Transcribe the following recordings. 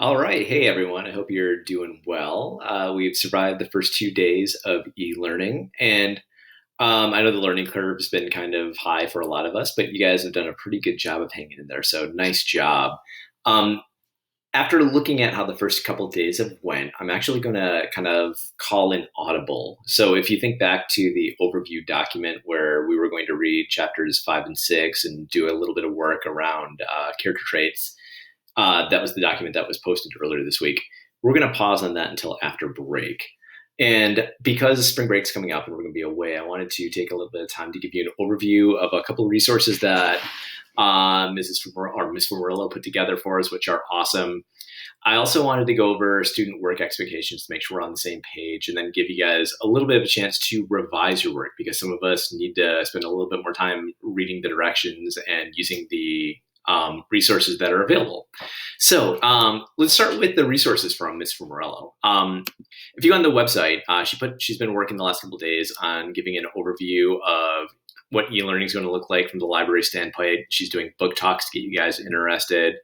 All right. Hey, everyone. I hope you're doing well. We've survived the first 2 days of e-learning, and I know the learning curve has been kind of high for a lot of us, but you guys have done a pretty good job of hanging in there. So nice job. Um, After looking at how the first couple of days have went, I'm actually going to kind of call in audible. So if you think back to the overview document where we were going to read chapters 5 and 6 and do a little bit of work around character traits, that was the document that was posted earlier this week. We're going to pause on that until after break. And because spring break's coming up and we're going to be away, I wanted to take a little bit of time to give you an overview of a couple of resources that Miss Murillo put together for us, which are awesome. I also wanted to go over student work expectations to make sure we're on the same page and then give you guys a little bit of a chance to revise your work because some of us need to spend a little bit more time reading the directions and using the resources that are available. So let's start with the resources from Ms. Morello. If you go on the website, she's been working the last couple of days on giving an overview of what e-learning is going to look like from the library standpoint. She's doing book talks to get you guys interested.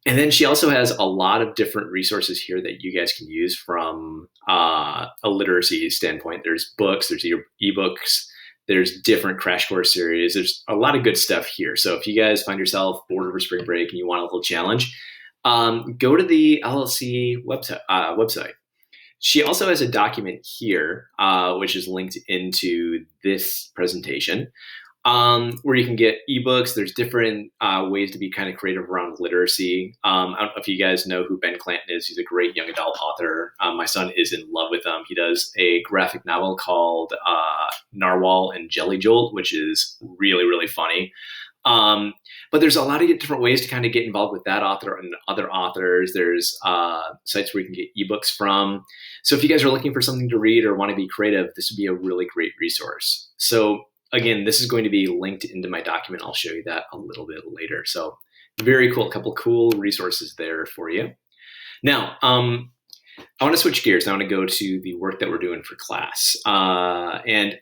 And then she also has a lot of different resources here that you guys can use from a literacy standpoint. There's books, there's ebooks, there's different crash course series. There's a lot of good stuff here. So if you guys find yourself bored over spring break and you want a little challenge, go to the LLC website. She also has a document here, which is linked into this presentation, where you can get ebooks. There's different ways to be kind of creative around literacy. I don't know if you guys know who Ben Clanton is. He's a great young adult author. My son is in love with him. He does a graphic novel called Narwhal and Jelly Jolt, which is really, really funny. But there's a lot of different ways to kind of get involved with that author and other authors. There's sites where you can get ebooks from. So if you guys are looking for something to read or want to be creative, this would be a really great resource. So again, this is going to be linked into my document. I'll show you that a little bit later. So very cool, a couple cool resources there for you. Now, I want to switch gears. I want to go to the work that we're doing for class. And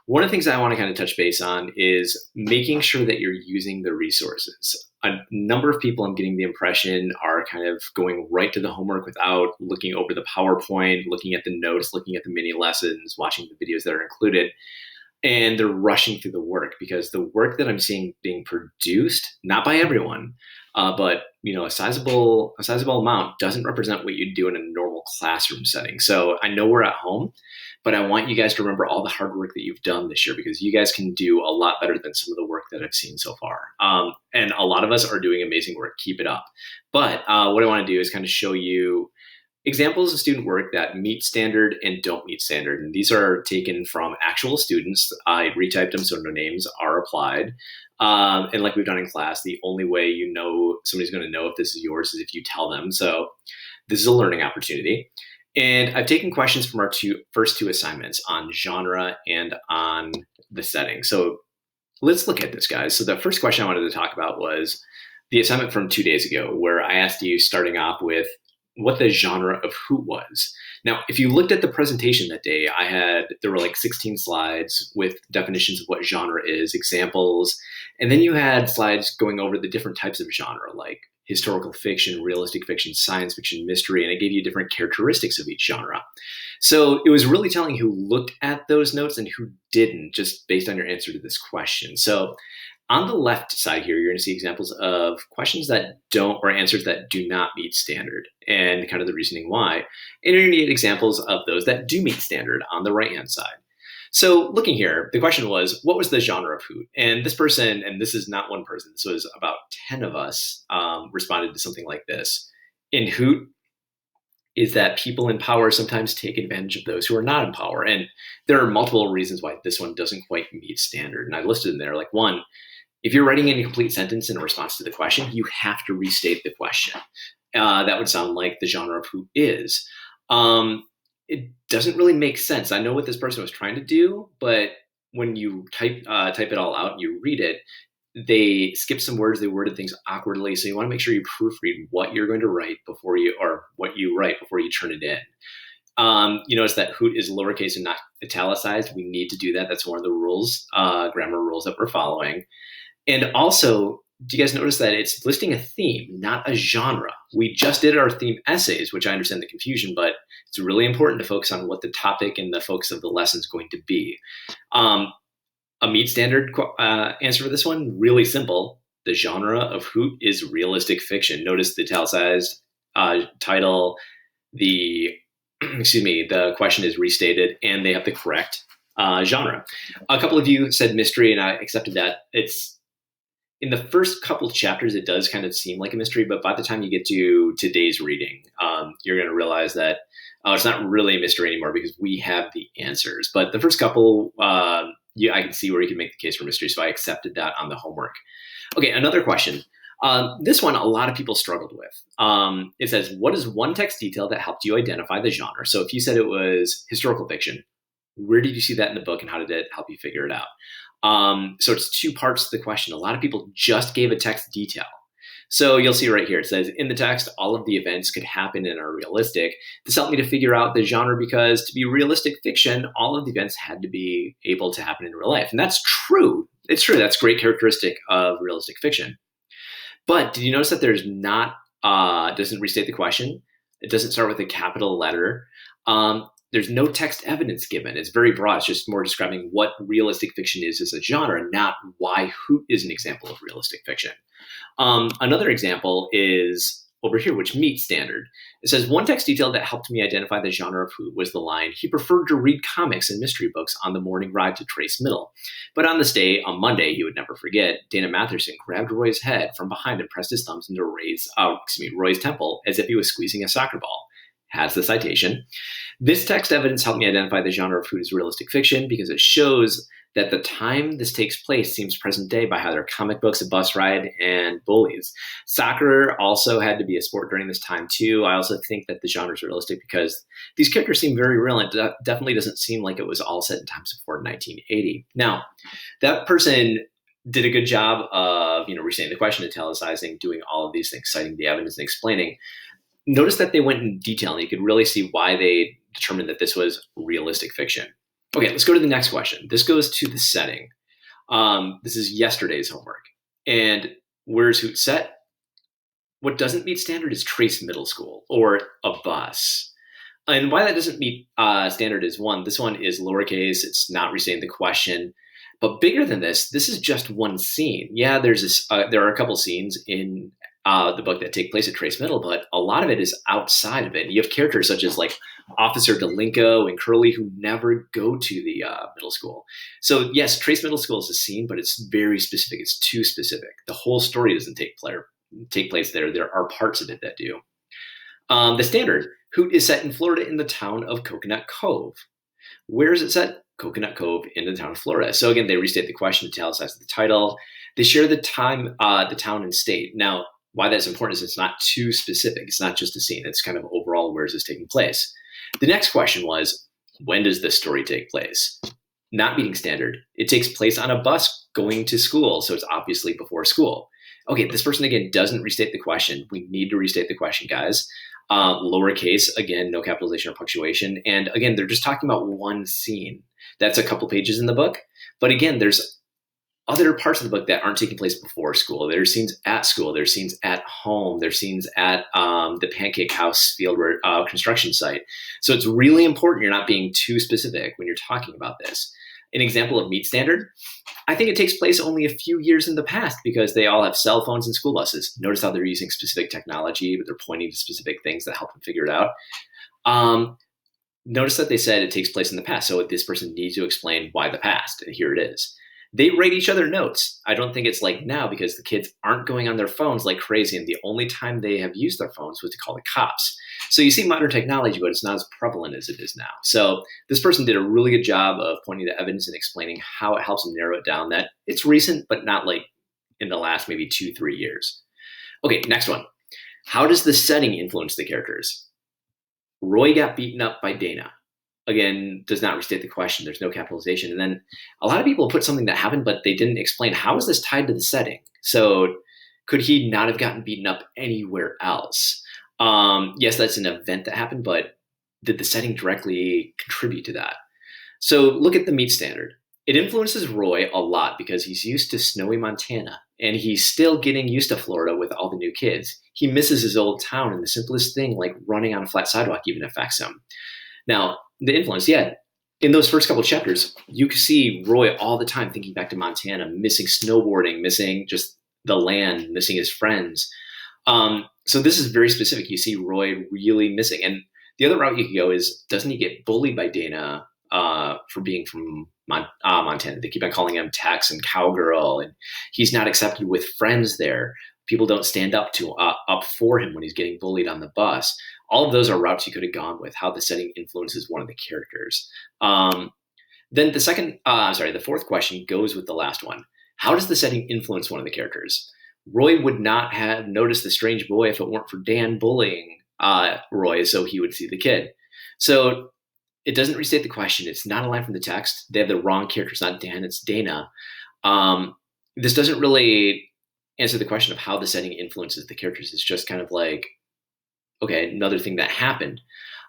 one of the things I want to kind of touch base on is making sure that you're using the resources. A number of people, I'm getting the impression, are kind of going right to the homework without looking over the PowerPoint, looking at the notes, looking at the mini lessons, watching the videos that are included. And they're rushing through the work because the work that I'm seeing being produced, not by everyone, but a sizable amount doesn't represent what you do in a normal classroom setting. So I know we're at home, but I want you guys to remember all the hard work that you've done this year because you guys can do a lot better than some of the work that I've seen so far. And a lot of us are doing amazing work. Keep it up. But what I want to do is kind of show you examples of student work that meet standard and don't meet standard. And these are taken from actual students. I retyped them so no names are applied. And like we've done in class, the only way somebody's going to know if this is yours is if you tell them. So this is a learning opportunity. And I've taken questions from our first two assignments on genre and on the setting. So let's look at this, guys. So the first question I wanted to talk about was the assignment from 2 days ago, where I asked you, starting off with, what the genre of Hoot was. Now, if you looked at the presentation that day, there were like 16 slides with definitions of what genre is, examples, and then you had slides going over the different types of genre, like historical fiction, realistic fiction, science fiction, mystery, and it gave you different characteristics of each genre. So it was really telling who looked at those notes and who didn't, just based on your answer to this question. So on the left side here, you're going to see examples of questions that don't, or answers that do not meet standard, and kind of the reasoning why. And you're going to get examples of those that do meet standard on the right-hand side. So looking here, the question was, what was the genre of Hoot? And this person, and this is not one person, this was about 10 of us, responded to something like this. In Hoot, is that people in power sometimes take advantage of those who are not in power. And there are multiple reasons why this one doesn't quite meet standard. And I listed in there, like, one, if you're writing an incomplete sentence in response to the question, you have to restate the question. That would sound like the genre of Hoot is. It doesn't really make sense. I know what this person was trying to do, but when you type it all out and you read it, they skipped some words, they worded things awkwardly. So you want to make sure you proofread what you're going to write before you turn it in. You notice that Hoot is lowercase and not italicized. We need to do that. That's one of the rules, grammar rules that we're following. And also, do you guys notice that it's listing a theme, not a genre? We just did our theme essays, which I understand the confusion, but it's really important to focus on what the topic and the focus of the lesson is going to be. Um, a meet standard answer for this one, really simple. The genre of Hoot is realistic fiction. Notice the italicized title, the excuse me, the question is restated, and they have the correct genre. A couple of you said mystery, and I accepted that. It's in the first couple chapters, it does kind of seem like a mystery, but by the time you get to today's reading, you're going to realize that it's not really a mystery anymore because we have the answers. But the first couple, I can see where you can make the case for mystery, so I accepted that on the homework. Okay, another question. This one, a lot of people struggled with. It says, what is one text detail that helped you identify the genre? So if you said it was historical fiction, where did you see that in the book and how did it help you figure it out? So it's two parts to the question. A lot of people just gave a text detail. So you'll see right here, it says, in the text, all of the events could happen and are realistic. This helped me to figure out the genre because to be realistic fiction, all of the events had to be able to happen in real life. And that's true. It's true. That's a great characteristic of realistic fiction. But did you notice that there's not, doesn't restate the question? It doesn't start with a capital letter. There's no text evidence given. It's very broad. It's just more describing what realistic fiction is as a genre, not why Hoot is an example of realistic fiction. Another example is over here, which meets standard. It says, one text detail that helped me identify the genre of Hoot was the line, he preferred to read comics and mystery books on the morning ride to Trace Middle. But on this day, on Monday, he would never forget, Dana Matherson grabbed Roy's head from behind and pressed his thumbs into Roy's temple as if he was squeezing a soccer ball. Has the citation. This text evidence helped me identify the genre of Hoot as realistic fiction because it shows that the time this takes place seems present day by how there are comic books, a bus ride, and bullies. Soccer also had to be a sport during this time too. I also think that the genre is realistic because these characters seem very real, and it definitely doesn't seem like it was all set in times before 1980. Now, that person did a good job of, restating the question, italicizing, doing all of these things, citing the evidence and explaining. Notice that they went in detail, and you could really see why they determined that this was realistic fiction. Okay, let's go to the next question. This goes to the setting. This is yesterday's homework. And where's Hoot set? What doesn't meet standard is Trace Middle School or a bus. And why that doesn't meet standard is one, this one is lowercase. It's not restating the question. But bigger than this is just one scene. Yeah, there are a couple scenes in the book that take place at Trace Middle, but a lot of it is outside of it. You have characters such as like Officer Delinko and Curly who never go to the middle school. So yes, Trace Middle School is a scene, but it's very specific. It's too specific. The whole story doesn't take place there. There are parts of it that do. The standard, Hoot is set in Florida in the town of Coconut Cove. Where is it set? Coconut Cove in the town of Florida. So again, they restate the question, italicize the title. They share the time, the town and state. Now, why that's important is it's not too specific. It's not just a scene. It's kind of overall, where is this taking place? The next question was, when does this story take place? Not meeting standard. It takes place on a bus going to school, so it's obviously before school. Okay, this person, again, doesn't restate the question. We need to restate the question, guys. Lowercase, again, no capitalization or punctuation. And again, they're just talking about one scene. That's a couple pages in the book. But again, there's other parts of the book that aren't taking place before school. There's scenes at school. There's scenes at home. There's scenes at the Pancake House field construction site. So it's really important you're not being too specific when you're talking about this. An example of meet standard, I think it takes place only a few years in the past because they all have cell phones and school buses. Notice how they're using specific technology, but they're pointing to specific things that help them figure it out. Notice that they said it takes place in the past. So this person needs to explain why the past, and here it is. They rate each other notes. I don't think it's like now because the kids aren't going on their phones like crazy, and the only time they have used their phones was to call the cops. So you see modern technology, but it's not as prevalent as it is now. So this person did a really good job of pointing to evidence and explaining how it helps them narrow it down, that it's recent, but not like in the last maybe 2-3 years. Okay, next one. How does the setting influence the characters? Roy got beaten up by Dana. Again, does not restate the question. There's no capitalization. And then a lot of people put something that happened, but they didn't explain how is this tied to the setting. So could he not have gotten beaten up anywhere else? Yes, that's an event that happened, but did the setting directly contribute to that? So look at the meet standard. It influences Roy a lot because he's used to snowy Montana and he's still getting used to Florida with all the new kids. He misses his old town, and the simplest thing like running on a flat sidewalk even affects him. Now, the influence, yeah. In those first couple of chapters, you can see Roy all the time thinking back to Montana, missing snowboarding, missing just the land, missing his friends. So this is very specific. You see Roy really missing. And the other route you could go is, doesn't he get bullied by Dana for being from Montana? They keep on calling him Tex and Cowgirl, and he's not accepted with friends there. People don't stand up for him when he's getting bullied on the bus. All of those are routes you could have gone with, how the setting influences one of the characters. Then the fourth question goes with the last one. How does the setting influence one of the characters? Roy would not have noticed the strange boy if it weren't for Dan bullying Roy, so he would see the kid. So it doesn't restate the question. It's not a line from the text. They have the wrong character. It's not Dan, it's Dana. This doesn't really answer the question of how the setting influences the characters. It's just kind of like, okay, another thing that happened.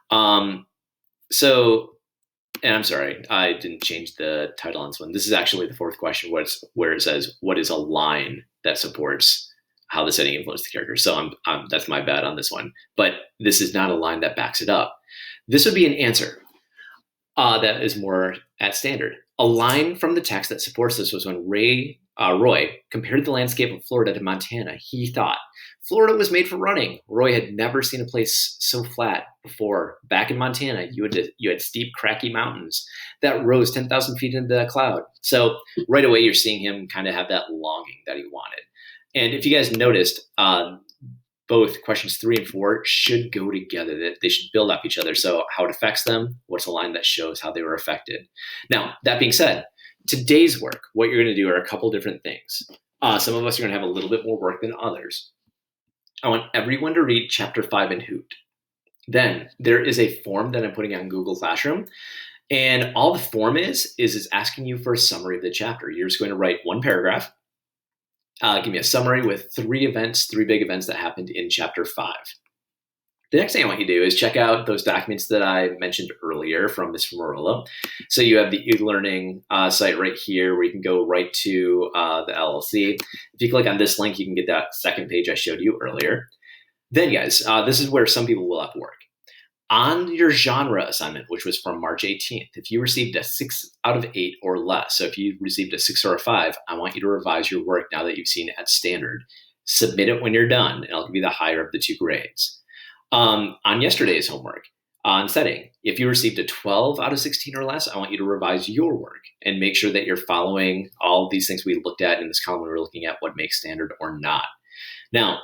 And I'm sorry, I didn't change the title on this one. This is actually the fourth question, where it says, what is a line that supports how the setting influenced the character? So that's my bad on this one. But this is not a line that backs it up. This would be an answer that is more at standard. A line from the text that supports this was when Roy compared the landscape of Florida to Montana. He thought, Florida was made for running. Roy had never seen a place so flat before. Back in Montana, you had steep, cracky mountains that rose 10,000 feet into the cloud. So right away, you're seeing him kind of have that longing that he wanted. And if you guys noticed, both questions 3 and 4 should go together. That they should build off each other. So how it affects them, what's a line that shows how they were affected. Now, that being said, today's work, what you're going to do are a couple different things. Some of us are going to have a little bit more work than others. I want everyone to read chapter 5 in Hoot. Then there is a form that I'm putting on Google Classroom. And all the form is asking you for a summary of the chapter. You're just going to write one paragraph. Give me a summary with 3 big events that happened in chapter 5. The next thing I want you to do is check out those documents that I mentioned earlier from Ms. Morello. So you have the e-learning site right here where you can go right to the LLC. If you click on this link, you can get that second page I showed you earlier. Then, guys, this is where some people will have to work. On your genre assignment, which was from March 18th, if you received a 6 out of 8 or less, so if you received a 6 or a 5, I want you to revise your work now that you've seen it at standard. Submit it when you're done, and I'll give you the higher of the 2 grades. On yesterday's homework, on setting, if you received a 12 out of 16 or less, I want you to revise your work and make sure that you're following all these things we looked at in this column when we were looking at what makes standard or not. Now,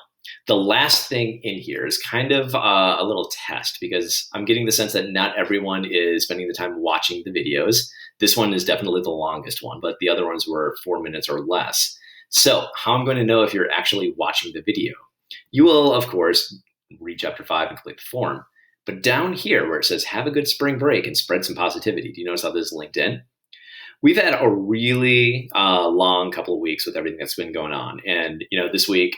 the last thing in here is kind of a little test because I'm getting the sense that not everyone is spending the time watching the videos. This one is definitely the longest one, but the other ones were 4 minutes or less. So how I'm going to know if you're actually watching the video? You will, of course, read chapter 5 and complete the form. But down here where it says, have a good spring break and spread some positivity, do you notice how this is linked in? We've had a really long couple of weeks with everything that's been going on. And, this week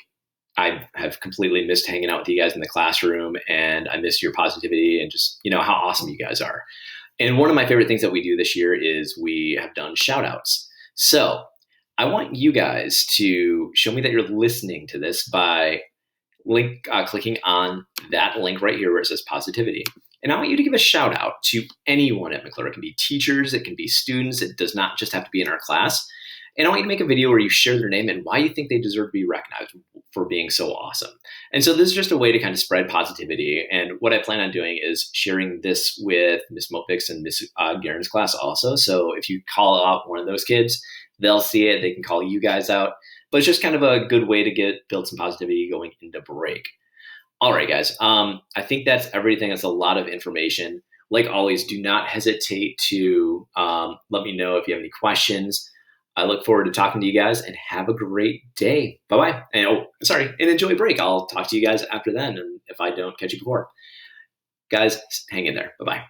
I have completely missed hanging out with you guys in the classroom, and I miss your positivity and just, how awesome you guys are. And one of my favorite things that we do this year is we have done shout outs. So I want you guys to show me that you're listening to this by clicking on that link right here where it says positivity. And I want you to give a shout out to anyone at McClure. It can be teachers, it can be students. It does not just have to be in our class. And I want you to make a video where you share their name and why you think they deserve to be recognized for being so awesome. And so this is just a way to kind of spread positivity. And what I plan on doing is sharing this with Ms. Mopix and Ms. Guerin's class also. So if you call out one of those kids, they'll see it. They can call you guys out. But it's just kind of a good way to build some positivity going into break. All right, guys. I think that's everything. That's a lot of information. Like always, do not hesitate to let me know if you have any questions. I look forward to talking to you guys and have a great day. Bye-bye. And enjoy break. I'll talk to you guys after then. And if I don't catch you before, guys, hang in there. Bye-bye.